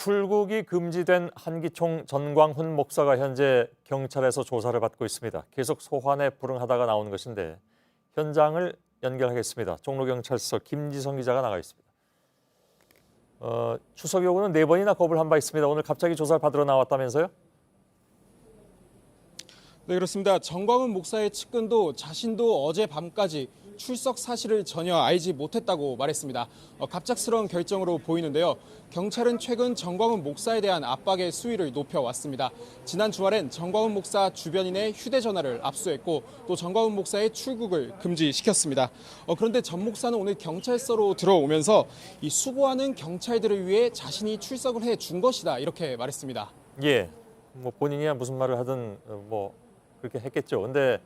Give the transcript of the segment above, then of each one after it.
출국이 금지된 한기총 전광훈 목사가 현재 경찰에서 조사를 받고 있습니다. 계속 소환에 불응하다가 나온 것인데 현장을 연결하겠습니다. 종로경찰서 김지성 기자가 나가 있습니다. 추석 요구는 4번이나 거부를 한 바 있습니다. 오늘 갑자기 조사를 받으러 나왔다면서요? 네, 그렇습니다. 전광훈 목사의 측근도 자신도 어젯밤까지 출석 사실을 전혀 알지 못했다고 말했습니다. 갑작스러운 결정으로 보이는데요. 경찰은 최근 전광훈 목사에 대한 압박의 수위를 높여왔습니다. 지난 주말엔 전광훈 목사 주변인의 휴대전화를 압수했고 또 전광훈 목사의 출국을 금지시켰습니다. 그런데 전 목사는 오늘 경찰서로 들어오면서 이 수고하는 경찰들을 위해 자신이 출석을 해준 것이다 이렇게 말했습니다. 예, 뭐 본인이야 무슨 말을 하든 뭐 그렇게 했겠죠. 근데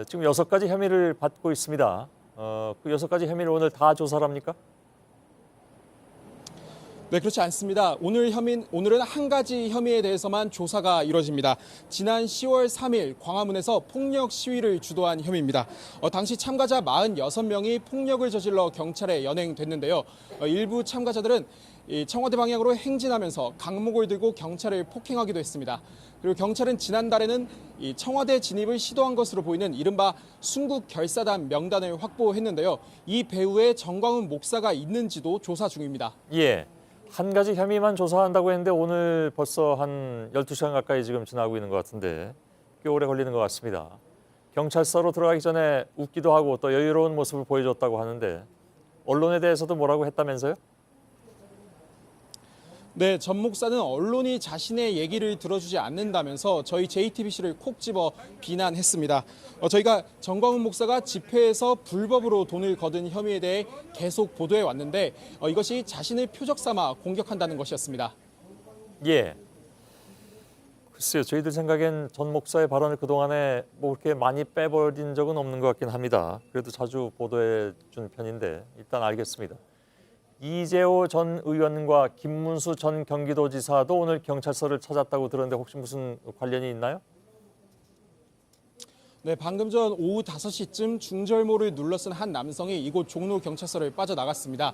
지금 6가지 혐의를 받고 있습니다. 그 6가지 혐의를 오늘 다 조사를 합니까? 네, 그렇지 않습니다. 오늘은 한 가지 혐의에 대해서만 조사가 이뤄집니다. 지난 10월 3일 광화문에서 폭력 시위를 주도한 혐의입니다. 당시 참가자 46명이 폭력을 저질러 경찰에 연행됐는데요. 일부 참가자들은 청와대 방향으로 행진하면서 강목을 들고 경찰을 폭행하기도 했습니다. 그리고 경찰은 지난달에는 청와대 진입을 시도한 것으로 보이는 이른바 순국 결사단 명단을 확보했는데요. 이 배후에 전광훈 목사가 있는지도 조사 중입니다. 예. 한 가지 혐의만 조사한다고 했는데 오늘 벌써 한 12시간 가까이 지금 지나고 있는 것 같은데 꽤 오래 걸리는 것 같습니다. 경찰서로 들어가기 전에 웃기도 하고 또 여유로운 모습을 보여줬다고 하는데 언론에 대해서도 뭐라고 했다면서요? 네, 전 목사는 언론이 자신의 얘기를 들어주지 않는다면서 저희 JTBC를 콕 집어 비난했습니다. 저희가 전광훈 목사가 집회에서 불법으로 돈을 거둔 혐의에 대해 계속 보도해 왔는데 이것이 자신을 표적 삼아 공격한다는 것이었습니다. 예. 글쎄요, 저희들 생각엔 전 목사의 발언을 그동안에 뭐 그렇게 많이 빼버린 적은 없는 것 같긴 합니다. 그래도 자주 보도해 준 편인데 일단 알겠습니다. 이재호 전 의원과 김문수 전 경기도지사도 오늘 경찰서를 찾았다고 들었는데 혹시 무슨 관련이 있나요? 네, 방금 전 오후 5시쯤 중절모를 눌러쓴 한 남성이 이곳 종로경찰서를 빠져나갔습니다.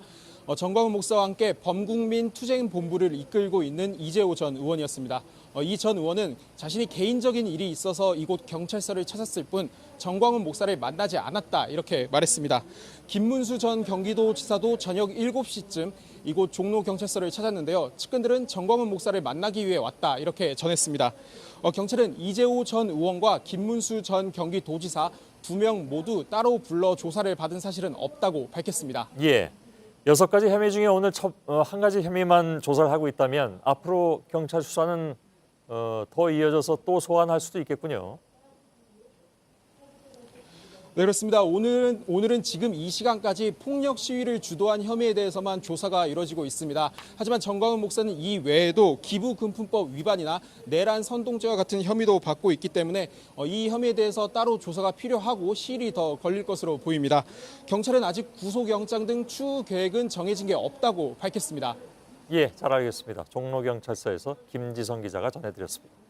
전광훈 목사와 함께 범국민 투쟁본부를 이끌고 있는 이재호 전 의원이었습니다. 이 전 의원은 자신이 개인적인 일이 있어서 이곳 경찰서를 찾았을 뿐 전광훈 목사를 만나지 않았다 이렇게 말했습니다. 김문수 전 경기도지사도 저녁 7시쯤 이곳 종로경찰서를 찾았는데요. 측근들은 전광훈 목사를 만나기 위해 왔다 이렇게 전했습니다. 경찰은 이재호 전 의원과 김문수 전 경기도지사 2명 모두 따로 불러 조사를 받은 사실은 없다고 밝혔습니다. 예. 6가지 혐의 중에 오늘 한 가지 혐의만 조사를 하고 있다면 앞으로 경찰 수사는 더 이어져서 또 소환할 수도 있겠군요. 네, 그렇습니다. 오늘은 지금 이 시간까지 폭력 시위를 주도한 혐의에 대해서만 조사가 이뤄지고 있습니다. 하지만 전광훈 목사는 이 외에도 기부금품법 위반이나 내란 선동죄와 같은 혐의도 받고 있기 때문에 이 혐의에 대해서 따로 조사가 필요하고 시일이 더 걸릴 것으로 보입니다. 경찰은 아직 구속영장 등 추후 계획은 정해진 게 없다고 밝혔습니다. 예, 잘 알겠습니다. 종로경찰서에서 김지성 기자가 전해드렸습니다.